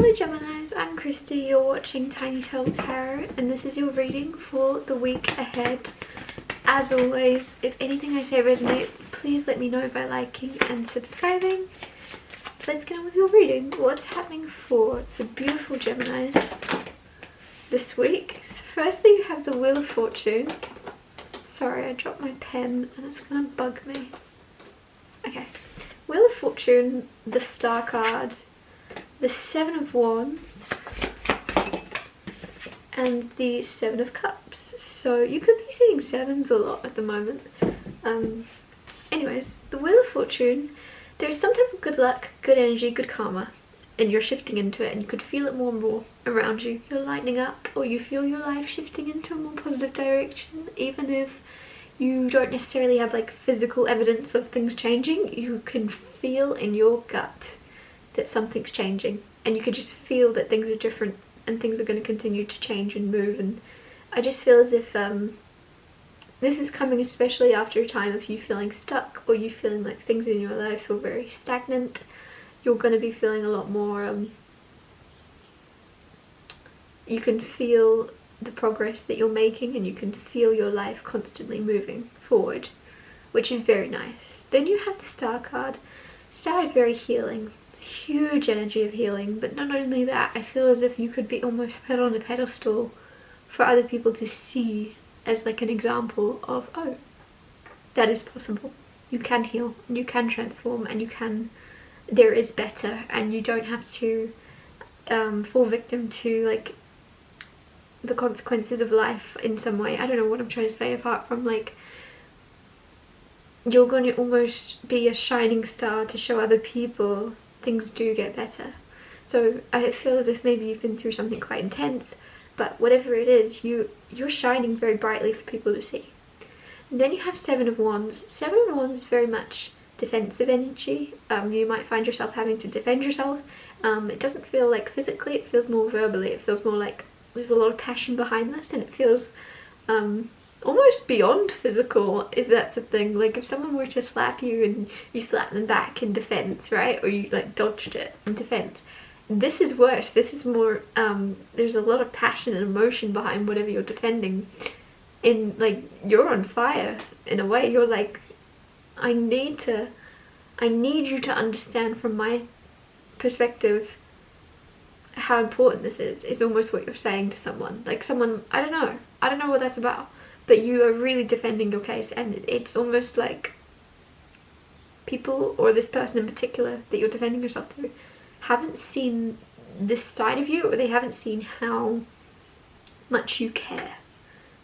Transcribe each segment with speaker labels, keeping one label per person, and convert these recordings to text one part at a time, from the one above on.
Speaker 1: Hello Geminis, I'm Christy, you're watching Tiny Turtle Tarot, and this is your reading for the week ahead. As always, if anything I say resonates, please let me know by liking and subscribing. Let's get on with your reading. What's happening for the beautiful Geminis this week? So firstly, you have the Wheel of Fortune. Sorry, I dropped my pen and it's gonna bug me. Okay. Wheel of Fortune, the Star card, the Seven of Wands, and the Seven of Cups. So you could be seeing sevens a lot at the moment. Anyways, the Wheel of Fortune, there's some type of good luck, good energy, good karma, and you're shifting into it, and you could feel it more and more around you. You're lightening up, or you feel your life shifting into a more positive direction, even if you don't necessarily have like physical evidence of things changing. You can feel in your gut that something's changing, and you can just feel that things are different and things are going to continue to change and move. And I just feel as if this is coming especially after a time of you feeling stuck, or you feeling like things in your life feel very stagnant. You're going to be feeling a lot more you can feel the progress that you're making, and you can feel your life constantly moving forward, which is very nice. Then you have the Star card. Star is very healing. It's huge energy of healing, but not only that, I feel as if you could be almost put on a pedestal for other people to see as like an example of, oh, that is possible. You can heal, and you can transform, and you can, there is better, and you don't have to fall victim to like the consequences of life in some way. I don't know what I'm trying to say, apart from like you're going to almost be a shining star to show other people things do get better. So I feel as if maybe you've been through something quite intense, but whatever it is, you're shining very brightly for people to see. And then you have Seven of Wands. Seven of Wands is very much defensive energy. You might find yourself having to defend yourself. It doesn't feel like physically, it feels more verbally. It feels more like there's a lot of passion behind this, and it feels almost beyond physical, if that's a thing. Like if someone were to slap you and you slap them back in defense, right, or you like dodged it in defense, this is worse. This is more there's a lot of passion and emotion behind whatever you're defending. In like, you're on fire in a way. You're like, I need you to understand from my perspective how important this is almost what you're saying to someone. Like someone, I don't know what that's about, but you are really defending your case, and it's almost like people, or this person in particular that you're defending yourself to, haven't seen this side of you, or they haven't seen how much you care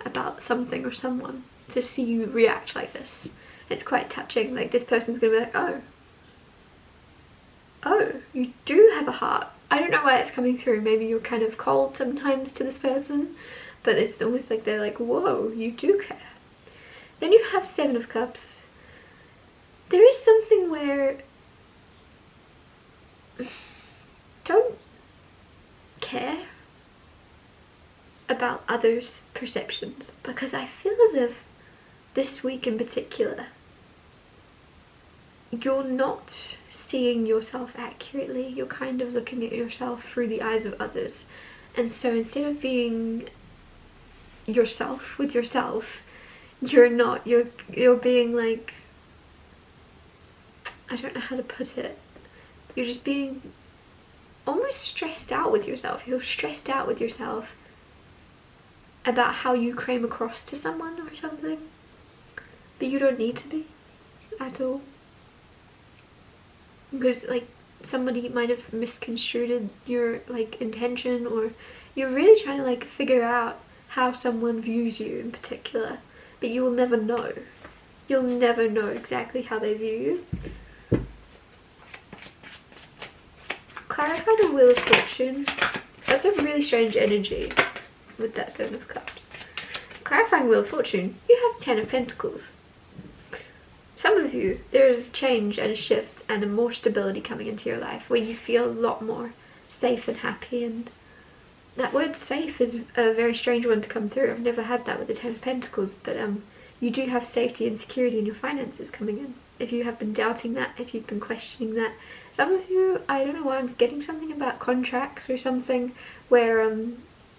Speaker 1: about something or someone to see you react like this. It's quite touching. Like this person's gonna be like, oh, you do have a heart. I don't know why it's coming through. Maybe you're kind of cold sometimes to this person, but it's almost like they're like, whoa, you do care. Then you have Seven of Cups. There is something where don't care about others' perceptions, because I feel as if this week in particular you're not seeing yourself accurately. You're kind of looking at yourself through the eyes of others, and so instead of being yourself with yourself, you're being like, I don't know how to put it, you're just being almost stressed out with yourself. You're stressed out with yourself about how you came across to someone or something, but you don't need to be at all, because like somebody might have misconstrued your like intention, or you're really trying to like figure out how someone views you in particular, but you will never know. You'll never know exactly how they view you. Clarify the Wheel of Fortune. That's a really strange energy with that Seven of Cups. Clarifying Wheel of Fortune, you have Ten of Pentacles. Some of you, there is a change and a shift and a more stability coming into your life where you feel a lot more safe and happy, and that word safe is a very strange one to come through. I've never had that with the Ten of Pentacles, but you do have safety and security in your finances coming in. If you have been doubting that, if you've been questioning that, Some of you, I don't know why I'm getting something about contracts or something where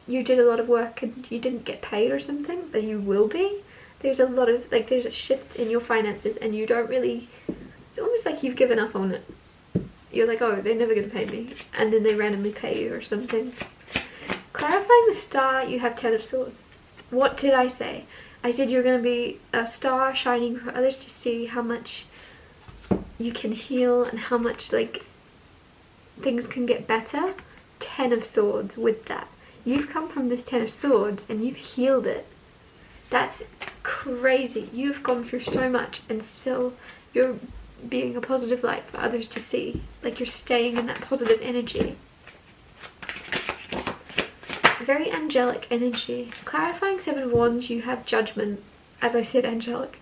Speaker 1: you did a lot of work and you didn't get paid or something, but you will be. There's a lot of, like, there's a shift in your finances and you don't really, it's almost like you've given up on it. You're like, oh, they're never going to pay me, and then they randomly pay you or something. Clarifying the star, you have 10 of Swords. What did I say? I said you're going to be a star shining for others to see how much you can heal and how much, like, things can get better. 10 of Swords with that. You've come from this 10 of Swords and you've healed it. That's crazy. You've gone through so much and still you're being a positive light for others to see. Like, you're staying in that positive energy. Very angelic energy. Clarifying 7 of Wands, you have Judgment. As I said, angelic.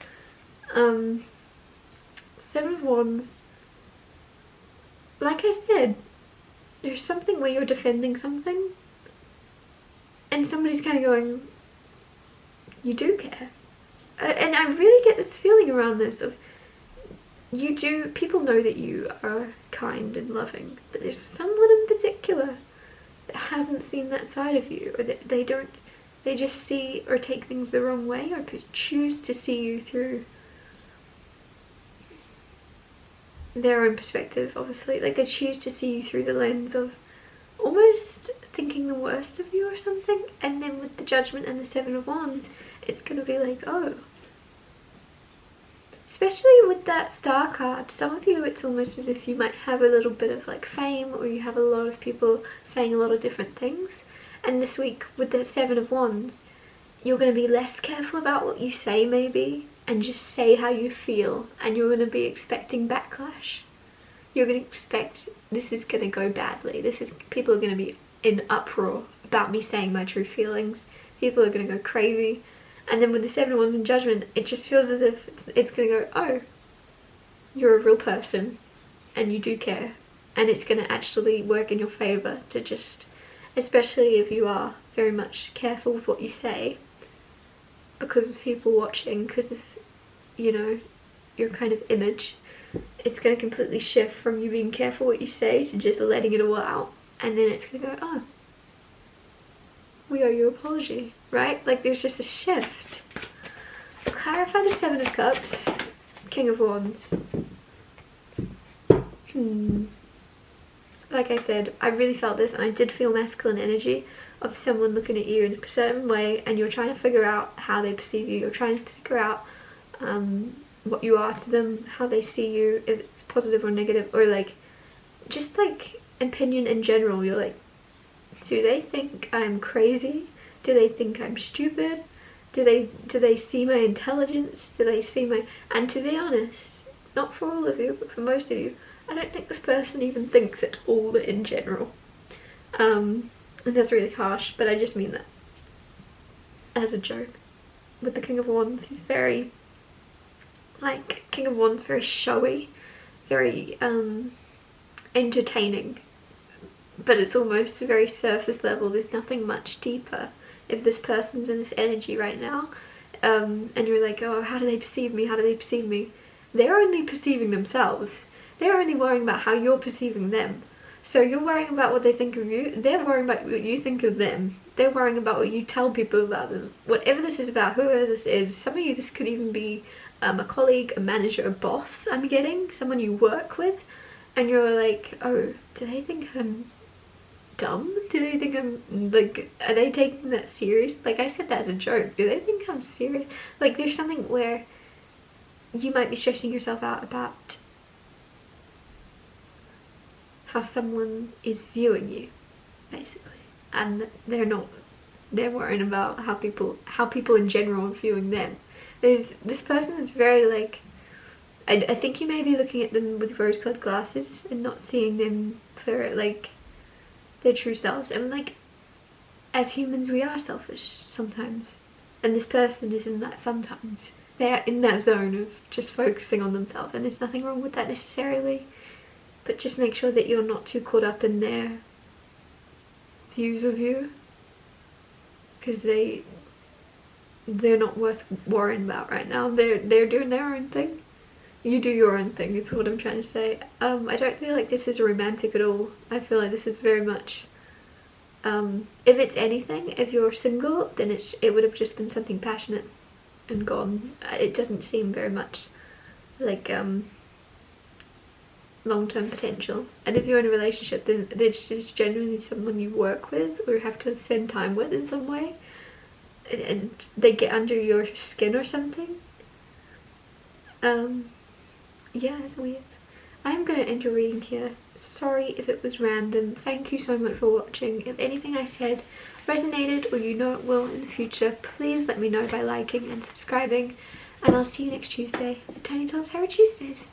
Speaker 1: 7 of Wands, like I said, there's something where you're defending something and somebody's kind of going, you do care. And I really get this feeling around this of, you do, people know that you are kind and loving, but there's someone in particular that hasn't seen that side of you, or that they just see or take things the wrong way, or choose to see you through their own perspective, obviously. Like, they choose to see you through the lens of almost thinking the worst of you or something, and then with the Judgment and the 7 of Wands, it's gonna be like, oh. Especially with that star card, some of you, it's almost as if you might have a little bit of, like, fame, or you have a lot of people saying a lot of different things. And this week, with the 7 of Wands, you're going to be less careful about what you say, maybe, and just say how you feel, and you're going to be expecting backlash. You're going to expect this is going to go badly. People are going to be in uproar about me saying my true feelings. People are going to go crazy. And then with the 7 of Wands and Judgment, it just feels as if it's going to go, oh, you're a real person and you do care. And it's going to actually work in your favour to just, especially if you are very much careful with what you say, because of people watching, because of, you know, your kind of image, it's going to completely shift from you being careful what you say to just letting it all out. And then it's going to go, oh, we owe you an apology, right? Like, there's just a shift. Clarify the 7 of Cups, King of Wands. Like I said, I really felt this, and I did feel masculine energy of someone looking at you in a certain way, and you're trying to figure out how they perceive you. You're trying to figure out what you are to them, how they see you, if it's positive or negative, or like, just like opinion in general. You're like, do they think I'm crazy? Do they think I'm stupid? Do they see my intelligence? Do they see my... And to be honest, not for all of you, but for most of you, I don't think this person even thinks at all in general. And that's really harsh, but I just mean that as a joke. With the King of Wands, he's very, like, King of Wands, very showy, very entertaining. But it's almost very surface level. There's nothing much deeper if this person's in this energy right now. And you're like, oh, how do they perceive me? How do they perceive me? They're only perceiving themselves. They're only worrying about how you're perceiving them. So you're worrying about what they think of you. They're worrying about what you think of them. They're worrying about what you tell people about them. Whatever this is about, whoever this is, some of you, this could even be a colleague, a manager, a boss, I'm getting, someone you work with. And you're like, oh, do they think I'm dumb? Do they think I'm, like, are they taking that serious? Like, I said that as a joke. Do they think I'm serious? Like, there's something where you might be stressing yourself out about how someone is viewing you, basically, and they're not. They're worrying about how people in general are viewing them. This person is very, like, I think you may be looking at them with rose-colored glasses and not seeing them for, like, their true selves. And, like, as humans, we are selfish sometimes, and this person is in that sometimes. They're in that zone of just focusing on themselves, and there's nothing wrong with that necessarily, but just make sure that you're not too caught up in their views of you, because they're not worth worrying about right now. They're doing their own thing. You do your own thing is what I'm trying to say. I don't feel like this is romantic at all. I feel like this is very much, if it's anything, if you're single, then it would have just been something passionate and gone. It doesn't seem very much like long-term potential. And if you're in a relationship, then it's just genuinely someone you work with or have to spend time with in some way, and they get under your skin or something. Yeah, it's weird. I'm gonna end your reading here. Sorry if it was random. Thank you so much for watching. If anything I said resonated or you know it will in the future, please let me know by liking and subscribing, and I'll see you next Tuesday for Tiny Talk Tarot Tuesdays.